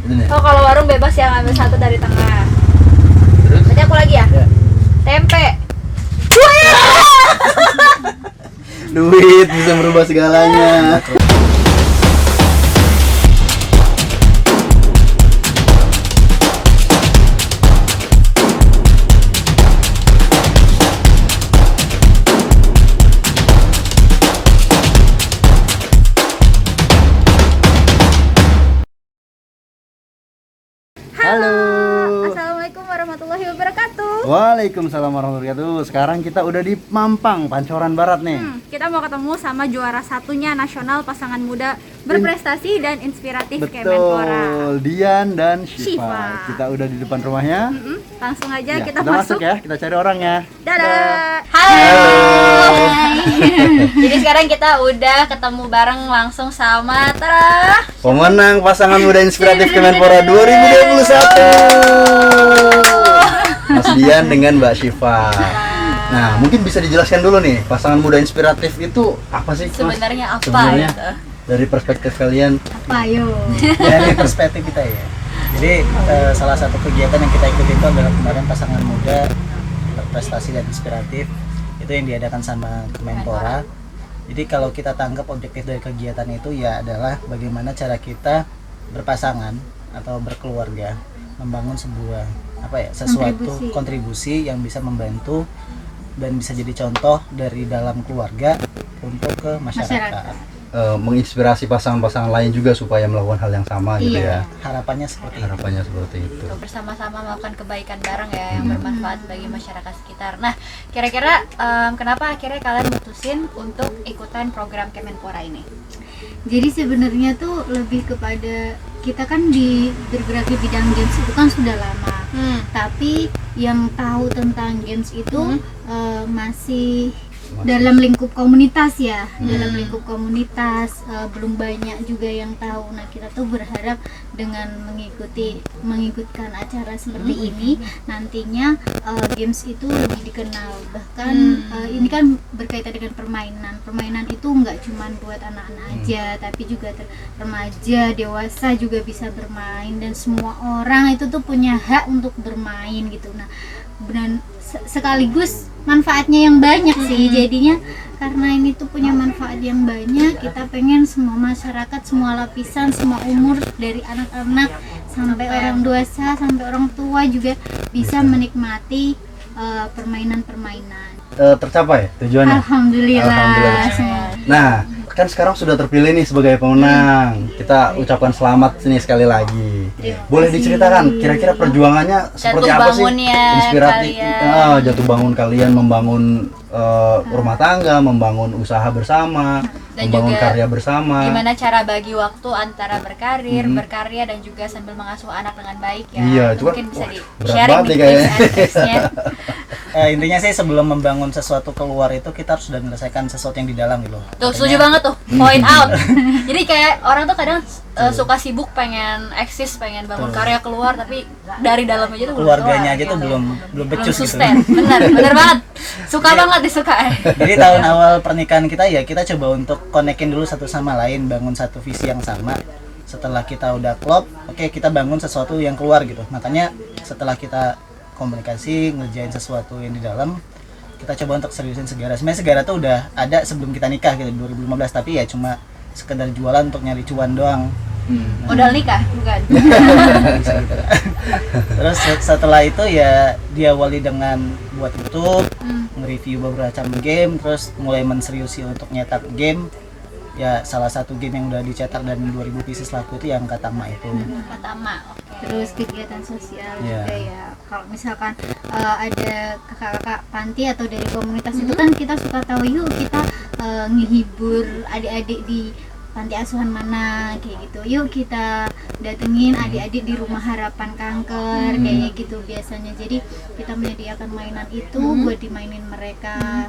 Oh, kalau warung bebas ya, ngambil satu dari tengah. Terus? Berarti aku lagi ya? Ya. Tempe. Duit bisa merubah segalanya. Halo. Assalamualaikum warahmatullahi wabarakatuh. Waalaikumsalam warahmatullahi wabarakatuh. Sekarang kita udah di Mampang, Pancoran Barat nih. Kita mau ketemu sama juara satunya nasional pasangan muda berprestasi dan inspiratif Kemenpora. Betul, Dian dan Syifa. Syifa. Kita udah di depan rumahnya. Langsung aja Ya, kita masuk. ya, kita cari orangnya. Dadah. Halo. Jadi sekarang kita udah ketemu bareng langsung sama Tara. Pemenang pasangan muda inspiratif Kemenpora 2021. Mas Dian dengan Mbak Syifa. Nah, mungkin bisa dijelaskan dulu nih, pasangan muda inspiratif itu apa sih, Mas? Sebenarnya apa Sebenarnya, gitu? dari perspektif kalian. Apa yo? Dari perspektif kita ya. Jadi salah satu kegiatan yang kita ikuti itu adalah kemarin pasangan muda berprestasi dan inspiratif itu yang diadakan sama Kemenpora. Jadi kalau kita tangkap objektif dari kegiatan itu ya adalah bagaimana cara kita berpasangan atau berkeluarga membangun sebuah sesuatu kontribusi yang bisa membantu dan bisa jadi contoh dari dalam keluarga untuk ke masyarakat. Menginspirasi pasangan-pasangan lain juga supaya melakukan hal yang sama gitu ya. Harapannya seperti itu. Harapannya seperti itu. Bersama-sama melakukan kebaikan bareng ya yang bermanfaat bagi masyarakat sekitar. Nah, kira-kira kenapa akhirnya kalian mutusin untuk ikutan program Kemenpora ini? Jadi sebenarnya tuh lebih kepada kita kan bergerak di bidang games itu kan sudah lama. Tapi yang tahu tentang games itu masih dalam lingkup komunitas ya, dalam lingkup komunitas belum banyak juga yang tahu. Nah, kita tuh berharap dengan mengikutkan acara seperti ini nantinya games itu lebih dikenal. Bahkan ini kan berkaitan dengan permainan itu nggak cuma buat anak-anak aja, tapi juga remaja, dewasa juga bisa bermain dan semua orang itu tuh punya hak untuk bermain gitu. Nah, dan sekaligus manfaatnya yang banyak sih, jadinya karena ini tuh punya manfaat yang banyak, kita pengen semua masyarakat, semua lapisan, semua umur dari anak-anak sampai orang dewasa sampai orang tua juga bisa menikmati permainan-permainan. Tercapai tujuannya? Alhamdulillah. Nah, kan sekarang sudah terpilih nih sebagai pemenang. Kita ucapkan selamat sini sekali lagi. Boleh diceritakan kira-kira perjuangannya seperti apa sih? Inspiratif, jatuh bangun kalian membangun rumah tangga, membangun usaha bersama, Dan membangun juga karya bersama. Gimana cara bagi waktu antara berkarya dan juga sambil mengasuh anak dengan baik ya? Iya, itu kan mungkin bisa di berat sharing banget di nih kayaknya. tips and tricksnya. Intinya sih sebelum membangun sesuatu keluar itu kita harus sudah menyelesaikan sesuatu yang di dalam gitu. Tuh, setuju banget tuh, point out. Jadi kayak orang tuh kadang suka sibuk pengen eksis, pengen bangun karya keluar, tapi dari dalam aja tuh Keluarganya aja gitu. tuh belum belum becus gitu. sustain. Bener banget. Suka banget disuka. Jadi tahun awal pernikahan kita ya kita coba untuk konekin dulu satu sama lain, bangun satu visi yang sama. Setelah kita udah klop, oke, kita bangun sesuatu yang keluar gitu. Makanya setelah kita komunikasi, ngerjain sesuatu yang di dalam, kita coba untuk seriusin Segara. Sebenarnya Segara tuh udah ada sebelum kita nikah gitu 2015, tapi ya cuma sekedar jualan untuk nyari cuan doang. Modal nikah bukan? Bisa gitu. Terus setelah itu ya diawali dengan buat YouTube, nge-review beberapa macam game, terus mulai menseriusi untuk nyetak game. Ya salah satu game yang udah dicetak dan 2000 pieces laku itu yang Katama itu. Katama. Terus kegiatan sosial Yeah. juga ya. Kalau misalkan ada kakak-kakak panti atau dari komunitas itu kan kita suka tahu, yuk kita ngehibur adik-adik di panti asuhan mana kayak gitu. Yuk kita datengin adik-adik di rumah harapan kanker kayak gitu biasanya. Jadi kita menyediakan mainan itu buat dimainin mereka,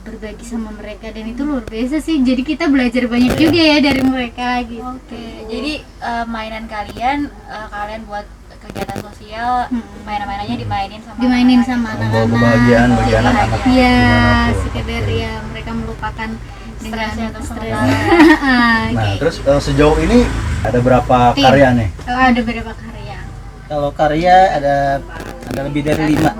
berbagi sama mereka, dan itu luar biasa sih. Jadi kita belajar banyak juga ya dari mereka gitu. Oke, jadi mainan kalian buat kegiatan sosial, mainan-mainannya dimainin sama Sama Membawa anak-anak. kebahagiaan bagi anak-anak. Iya, dimanapun. sekedar ya mereka melupakan dengan Stresnya atau stres. sementara. Nah, terus sejauh ini Ada berapa Tim. karya nih? Ada berapa karya? Kalau karya ada lebih dari 5.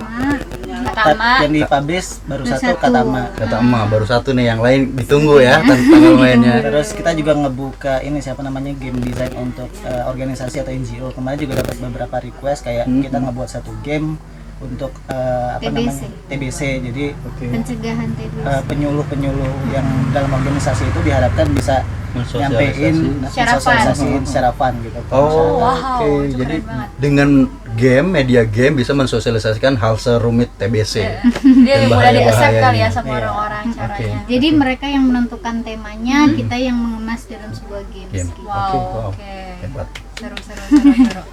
Pertama Yang dipublish baru Baru satu satu. Katama. Kata emak baru satu nih, yang lain ditunggu ya tanggal mainnya. Terus kita juga ngebuka ini siapa namanya game design untuk organisasi atau NGO. Kemarin juga dapat beberapa request kayak kita ngebuat satu game untuk apa TBC. namanya TBC. Jadi Pencegahan TBC. penyuluh-penyuluh yang dalam organisasi itu diharapkan bisa nyampein Secara sosialisasi secara fun gitu. Oh, Wow, oke. itu Jadi keren banget. dengan game, media game bisa mensosialisasikan hal serumit TBC. dia Dan mudah di-accept bahaya-bahayanya. kali ya sama Iya. orang-orang caranya. Jadi mereka yang menentukan temanya, kita yang mengemas dalam sebuah games. Game. Gitu. Wow, Wow. oke. Hebat. Seru.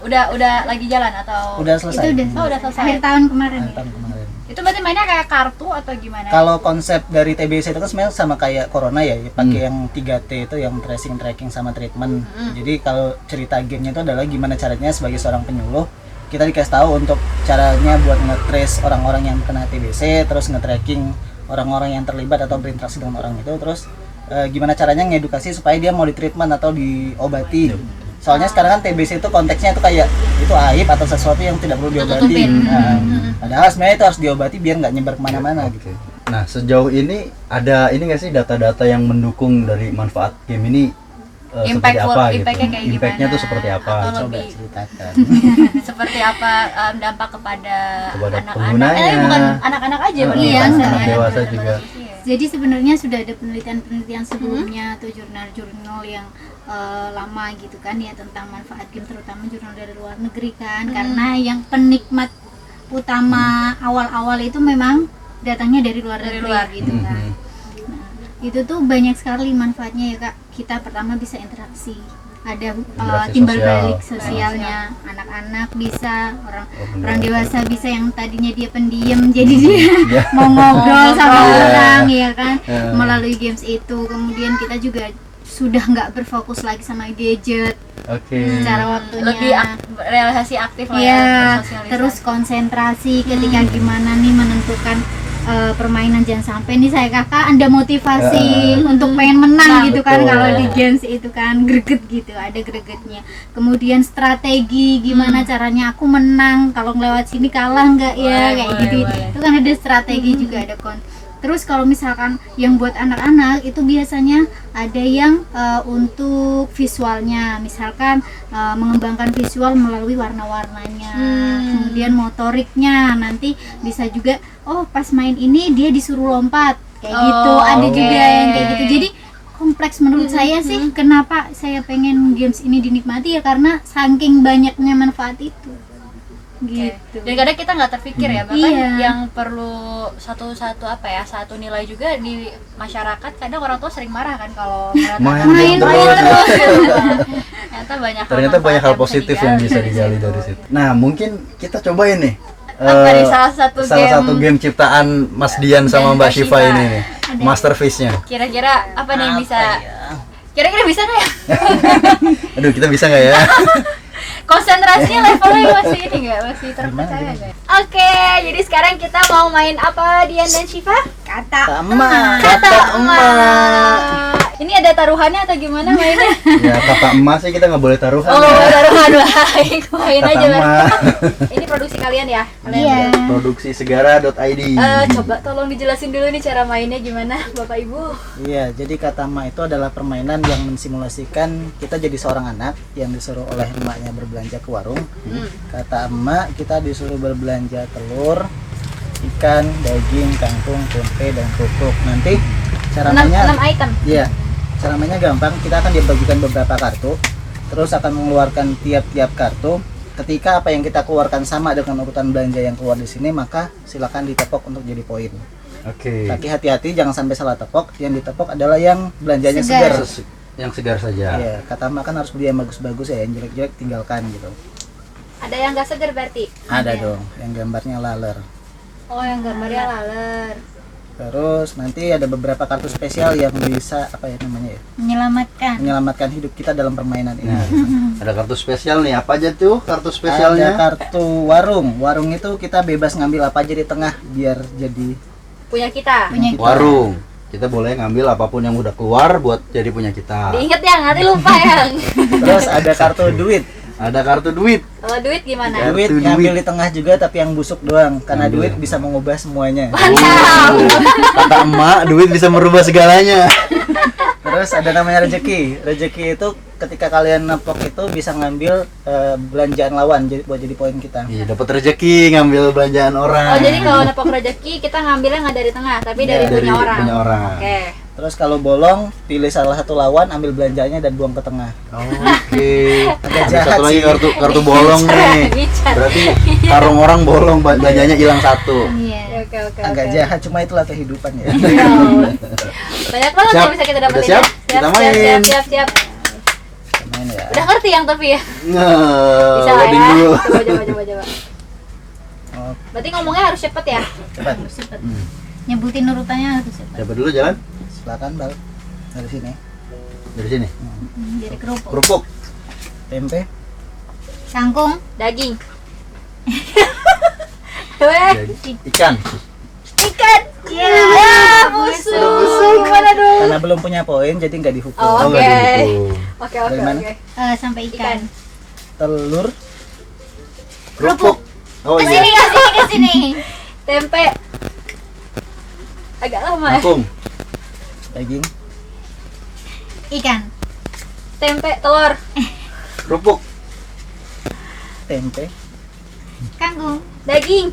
Udah lagi jalan atau Udah Itu selesai. udah selesai. akhir tahun kemarin. Ya? Tahun kemarin. Itu berarti mainnya kayak kartu atau gimana? Kalau konsep dari TBC itu kan sebenarnya sama kayak corona ya, pakai yang 3T itu yang tracing, tracking sama treatment. Jadi kalau cerita gamenya itu adalah gimana caranya sebagai seorang penyuluh kita dikasih tahu untuk caranya buat nge-trace orang-orang yang kena TBC, terus nge-tracking orang-orang yang terlibat atau berinteraksi dengan orang itu, terus gimana caranya ngedukasi supaya dia mau ditreatment atau diobati. Soalnya sekarang kan TBC itu konteksnya itu kayak itu aib atau sesuatu yang tidak perlu diobati. Tutupin. Nah, padahal sebenarnya itu harus diobati biar nggak nyebar kemana-mana gitu. Nah, sejauh ini ada ini nggak sih data-data yang mendukung dari manfaat game ini seperti apa gitu? Impact-nya kayak Impact-nya gimana? tuh seperti apa? Atau Coba lebih ceritakan. seperti apa dampak kepada anak-anak? penggunanya. Bukan anak-anak aja, berarti Iya, ya, enggak. anak Dewasa juga. Jadi sebenarnya sudah ada penelitian-penelitian sebelumnya atau jurnal-jurnal yang lama gitu kan ya tentang manfaat game, terutama jurnal dari luar negeri kan, karena yang penikmat utama awal-awal itu memang datangnya dari luar Dari negeri luar. gitu kan. Nah, itu tuh banyak sekali manfaatnya ya Kak. Kita pertama bisa interaksi, ada Interaksi timbal sosial. balik sosialnya, anak-anak bisa, orang dewasa bisa yang tadinya dia pendiam jadi dia mau ngobrol sama orang ya kan melalui games itu. Kemudian kita juga sudah nggak berfokus lagi sama gadget Oke. secara waktunya. lebih realisasi aktif lah ya, bersosialisasi. terus konsentrasi ketika gimana nih menentukan permainan, jangan sampai nih saya kakak Anda motivasi untuk pengen menang gitu kan. betul. Kalau di games itu kan greget gitu, ada gregetnya. Kemudian strategi gimana caranya aku menang, kalau ngelewat sini kalah nggak ya, kayak gitu. Itu kan ada strategi juga, ada Terus kalau misalkan yang buat anak-anak itu biasanya ada yang untuk visualnya, misalkan mengembangkan visual melalui warna-warnanya, kemudian motoriknya nanti bisa juga pas main ini dia disuruh lompat kayak gitu, ada juga yang kayak gitu. Jadi kompleks menurut saya sih. Kenapa saya pengen games ini dinikmati ya karena saking banyaknya manfaat itu. Gitu. Dan kadang kita nggak terpikir ya, bahkan Iya. yang perlu satu nilai juga di masyarakat. Kadang orang tua sering marah kan kalau Main terus. terus. Ternyata banyak hal manfaat positif yang bisa digali dari situ. Nah, mungkin kita cobain nih. Apa nih salah satu game ciptaan Mas Dian sama Mbak Mbak Syifa Syifa. ini nih. Masterpiece-nya. Kira-kira apa nih yang bisa? Kira-kira bisa nggak ya? Aduh, kita bisa nggak ya? Konsentrasinya levelnya masih ini nggak, masih terpercaya nggak? Oke, jadi sekarang kita mau main apa, Dian dan Syifa? Kata Emak. emak. Ini ada taruhannya atau gimana mainnya? Ya, kata emas sih kita nggak boleh taruhan. Oh, ya. taruhan baik. Main Kata aja emak. bareng. Ini produksi kalian ya? Kalian Iya. berdua? Produksi segara.id. Coba tolong dijelasin dulu nih cara mainnya gimana, Bapak Ibu. Iya, jadi Katama itu adalah permainan yang mensimulasikan kita jadi seorang anak yang disuruh oleh emaknya berbelanja ke warung. Kata emak kita disuruh berbelanja telur, ikan, daging, kangkung, tempe, dan kerupuk. Nanti cara 6 mainnya, item. iya, cara mainnya gampang. Kita akan dibagikan beberapa kartu, terus akan mengeluarkan tiap-tiap kartu. Ketika apa yang kita keluarkan sama dengan urutan belanja yang keluar di sini, maka silakan ditepok untuk jadi poin. Oke. Tapi hati-hati jangan sampai salah tepok. Yang ditepok adalah yang belanjanya Segar. segar. Yang segar saja. Iya, kata emak kan harus beli yang bagus-bagus ya, yang jelek-jelek tinggalkan gitu. Ada yang nggak segar berarti? Ada dong, yang gambarnya laler. Oh, yang gambarnya laler. Terus nanti ada beberapa kartu spesial yang bisa apa ya namanya ya, menyelamatkan hidup kita dalam permainan ini. Nah, ada kartu spesial nih. Apa aja tuh kartu Ada spesialnya? kartu warung. Warung itu kita bebas ngambil apa aja di tengah biar jadi Punya kita. punya kita. Warung. kita boleh ngambil apapun yang udah keluar buat jadi punya kita. Diinget ya, nanti lupa ya. Terus ada kartu duit. Ada kartu duit. Kalau duit gimana? Ya. Duit Kartu ngambil duit. di tengah juga tapi yang busuk doang karena Ambil. duit bisa mengubah semuanya. Kata emak, duit bisa merubah segalanya. Terus ada namanya rezeki. Rezeki itu ketika kalian nepok itu bisa ngambil belanjaan lawan buat jadi poin kita. Iya, dapat rezeki ngambil belanjaan orang. Oh, jadi kalau nepok rezeki kita ngambilnya nggak dari tengah, tapi dari Dari punya orang. punya orang. Oke. Terus kalau bolong, pilih salah satu lawan, ambil belanjanya dan buang ke tengah. Oke. Agak Ada jahat satu lagi sih. kartu bolong nih. Bicar. Berarti karung orang bolong, belanjanya hilang satu. Iya. Oke. Agak jahat, cuma itulah kehidupan ya. Banyak banget Siap? yang bisa kita dapetin. Udah siap? Ya. Kita main. Siap. Main ya. Udah ngerti yang tapi ya? Nah, Bisa lah loading ya. dulu. Coba. Oh, Berarti ngomongnya harus cepet ya? cepat. Cepet. Nyebutin urutannya harus cepet. Siapa dulu jalan? Silakan, Bal. Dari sini. Dari sini. Dari kerupuk. Kerupuk. Tempe, Kangkung. Daging. Weh, Ikan. ikan. Ya, busuk. Gimana dong? karena belum punya poin jadi nggak dihukum. Oh. Oke. nggak dihitung. Oke. Dari mana? Sampai ikan. Telur, Kerupuk. Oh Kesini, iya. kesini. Tempe. Agak lama ya. Kangkung. daging, Ikan. Tempe, telur. Kerupuk. tempe, Kangkung. Daging.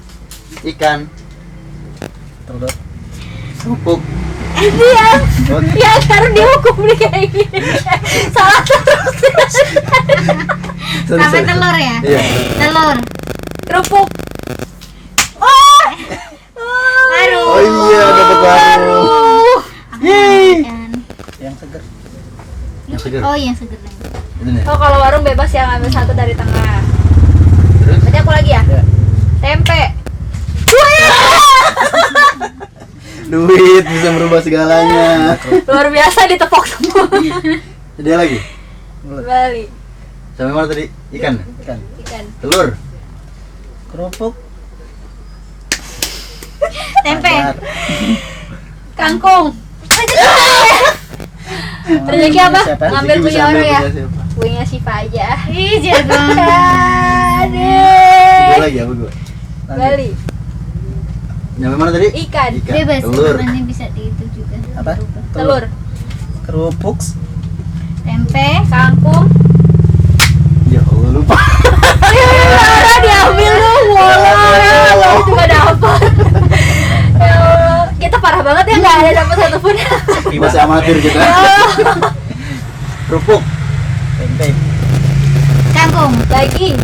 Ikan. telur. Kerupuk. Dia. Oh, Ya harus dihukum nih kayak gini. Salah terus. Sampai telur ya? Iya. Telur. Kerupuk. Baru. Oh iya, dapat baru. Ikan. Yang seger. Yang segar. Oh, yang seger lagi. Itu nih. Oh, kalau warung bebas ya ngambil satu dari tengah. Terus Berarti aku lagi ya? Ya. Tempe. duit bisa merubah segalanya. Luar biasa ditepok semua. Dia lagi. Bali. Sampai mana tadi? Ikan. Ikan, Ikan. Telur. kerupuk, Tempe. agar. Kangkung. Rezeki apa? Siapa? Ngambil Rezeki punya bisa orang ambil ya. punya siapa? Punya Siva aja. Ih, jago. Gue Aduh. lagi apa gue? Lanjut. Bali. Nyampe mana tadi? Ikan. Bebas, Telur. sebenarnya bisa di itu juga. Apa? Telur. Kerupuk, Tempe. Kangkung. Ya Allah lupa. Ya, diambil dong. Walau juga dapat. Ya Allah. Kita parah banget ya, nggak ada dapat satupun. Masih amatir kita. Kerupuk. tempe, Kangkung. Daging.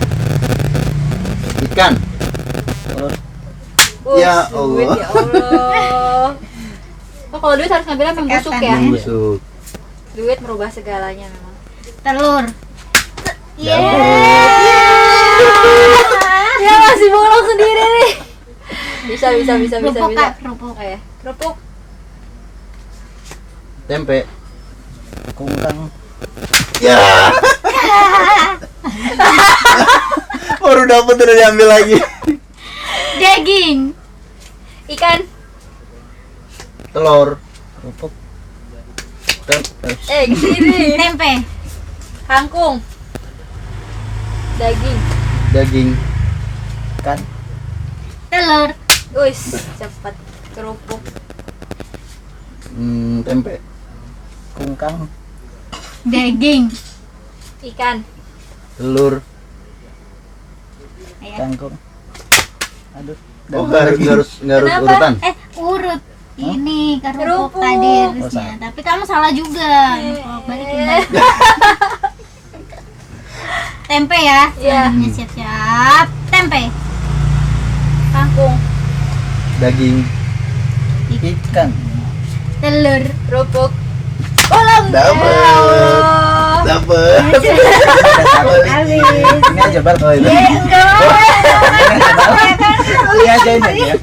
Ikan. telur. Ya Duit, Allah. ya Allah. Oh, kalau duit harus ngambilnya yang busuk ya. Yang busuk. Duit merubah segalanya memang. Telur. Ya masih bolong sendiri nih. Bisa. Kerupuk, Kak, kerupuk. Oh, ya. Kerupuk. Tempe. Kungkang, Ya. Baru dapet udah diambil lagi. Daging. Ikan. Telur. kerupuk, Kesini. Tempe. Kangkung. Daging. Daging. ikan, Telur. Wis, cepat. Kerupuk. Tempe. kungkang, Daging. Ikan. Telur. Ayo. kangkung. Aduh. Oh, nggak harus Kenapa? urutan. Urut. Ini kerupuk Kerupuk. tadi Oh, harusnya. salah. Tapi kamu salah juga. Balikin lagi. Tempe ya. Iya. Selanjutnya siap-siap. Tempe. Kangkung. Daging. Ikan, Telur. Kerupuk. Bolong. Dapet. Ya Allah. Dapet. Habis. ini aja Bal kalau itu. Ini aja ini aja.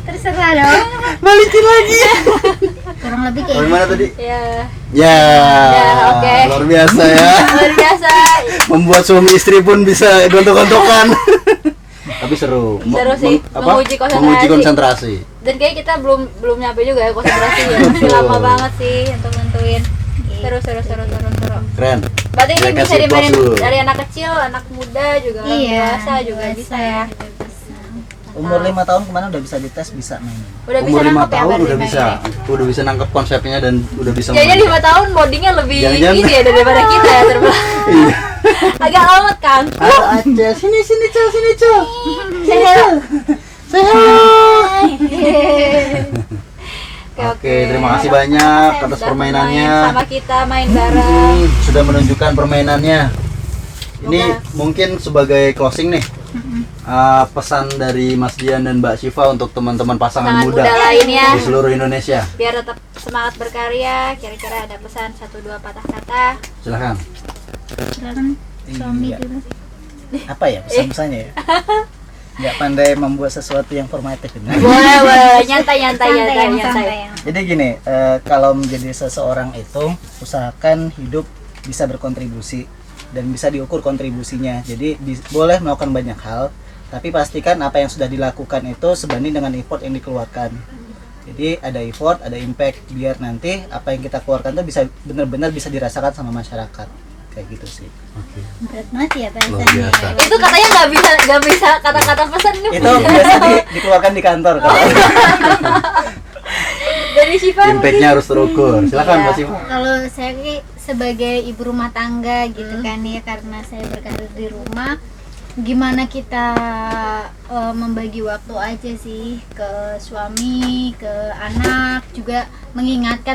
Terserah dong. Balikin lagi. Kurang lebih kayak Bagaimana tadi? Ya. Ya. Ya, oke. Luar biasa ya. Luar biasa. Membuat suami istri pun bisa gontok-gontokan. Tapi seru. Seru sih, Menguji menguji konsentrasi. konsentrasi. Dan kayak kita belum nyampe juga ya konsentrasi ya. Masih lama banget sih untuk nentuin. Seru. Keren. Berarti ini Saya bisa kasih dimainin plus dulu. dari anak kecil, anak muda juga orang dewasa juga bisa ya. Umur 5 tahun kemana udah bisa dites, bisa main. Udah bisa Umur 5 nangkep ya tahun berarti udah bisa. mainnya. Udah bisa nangkep konsepnya dan udah bisa Kayaknya main. 5 tahun bondingnya lebih Jangan-jangan- ini ya daripada kita ya terbelah. Iya. Agak lama kan. Ada aja. Sini Cel. Sehat. Oke, terima kasih banyak atas Sudah permainannya. main sama kita main bareng. Sudah menunjukkan permainannya. Ini Semoga- mungkin sebagai closing nih. Pesan dari Mas Dian dan Mbak Syifa untuk teman-teman pasangan Pasangan muda muda lainnya. di seluruh Indonesia. Biar tetap semangat berkarya. Kira-kira ada pesan 1-2 patah kata. Silahkan. Silakan suami Iya. dulu. Apa ya pesan-pesannya ya? Nggak pandai membuat sesuatu yang formatif ini. Boleh, nyantai. Santai. Jadi gini, kalau menjadi seseorang itu usahakan hidup bisa berkontribusi dan bisa diukur kontribusinya. Jadi boleh melakukan banyak hal, tapi pastikan apa yang sudah dilakukan itu sebanding dengan effort yang dikeluarkan. Jadi ada effort, ada impact, biar nanti apa yang kita keluarkan itu bisa benar-benar bisa dirasakan sama masyarakat. Kayak gitu sih. Oke. Berat banget ya Luar bahasannya. biasa. Itu katanya nggak bisa kata-kata pesan itu. Itu biasa dikeluarkan di kantor. Dari Syifa. Impactnya harus terukur. Silakan Iya. Mbak Syifa. Kalau saya sebagai ibu rumah tangga gitu kan ya, karena saya berkarir di rumah, gimana kita membagi waktu aja sih ke suami, ke anak, juga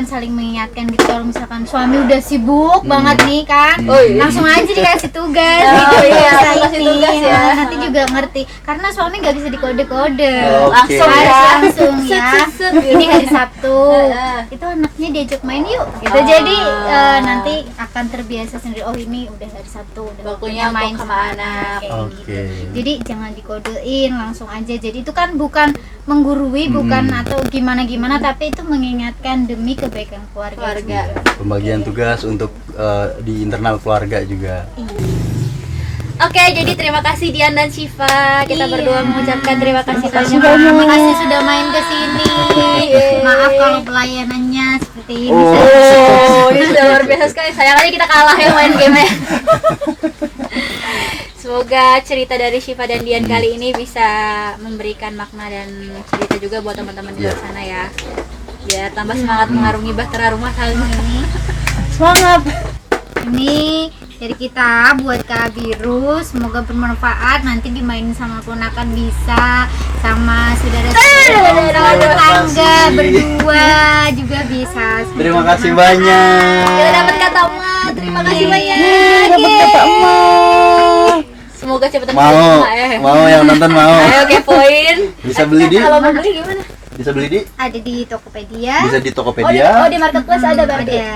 saling mengingatkan gitu. Kalau misalkan suami udah sibuk banget nih kan, Oh, iya. langsung aja dikasih tugas Oh, gitu, iya, bisa kasih ini. tugas ya. Nanti juga ngerti, karena suami nggak bisa dikode-kode. Oke. Langsung Harus ya. langsung ya. Set, gitu. Ini hari Sabtu, Heeh. itu anaknya diajak main yuk gitu. Oh. Jadi nanti akan terbiasa sendiri, oh ini udah hari Sabtu, udah Waktunya main untuk sama sama anak. kayak Oke. gitu. Jadi jangan dikodein, langsung aja. Jadi itu kan bukan menggurui, bukan atau gimana tapi itu mengingatkan demi kebaikan keluarga. Keluarga. Pembagian tugas untuk di internal keluarga juga. Oke, jadi terima kasih Dian dan Syifa. Kita Iya. berdua mengucapkan terima kasih banyak. Terima kasih sudah main ke sini. Maaf kalau pelayanannya seperti ini. Oh, ini sudah luar biasa sekali. Sayang aja kita kalah ya main game. Semoga cerita dari Syifa dan Dian kali ini bisa memberikan makna dan cerita juga buat teman-teman di luar sana ya. Biar tambah semangat mengarungi bahtera rumah kali ini. Semangat. Ini dari kita buat Kak Biru, semoga bermanfaat. Nanti dimainin sama ponakan bisa, sama saudara-saudara tetangga berdua juga bisa. Terima kasih banyak. Kita dapat kata emak. Terima kasih banyak. Dapat kata emak. Semoga cepat Mau yang nonton mau. Ayo kepoin. Bisa beli di? Kalau mau beli gimana? Bisa beli di? Ada di Tokopedia. Bisa di Oh di Tokopedia. marketplace ada berarti. Ada.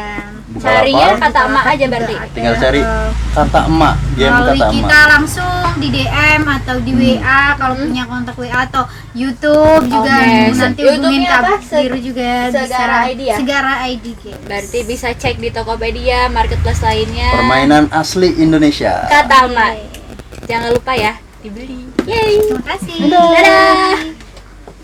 Carinya Bukalapak. kata emak aja berarti. Tinggal cari kata emak, game Melalui kata kita emak. langsung di DM atau di WA kalau punya kontak WA atau YouTube juga. Oke. Nanti YouTube-nya hubungin apa? Kak Biru juga Segara bisa. ID ya? Segara ID Games. Berarti bisa cek di Tokopedia, marketplace lainnya. Permainan asli Indonesia. Kata emak. Jangan lupa ya dibeli. Yeay. Terima kasih. Dadah.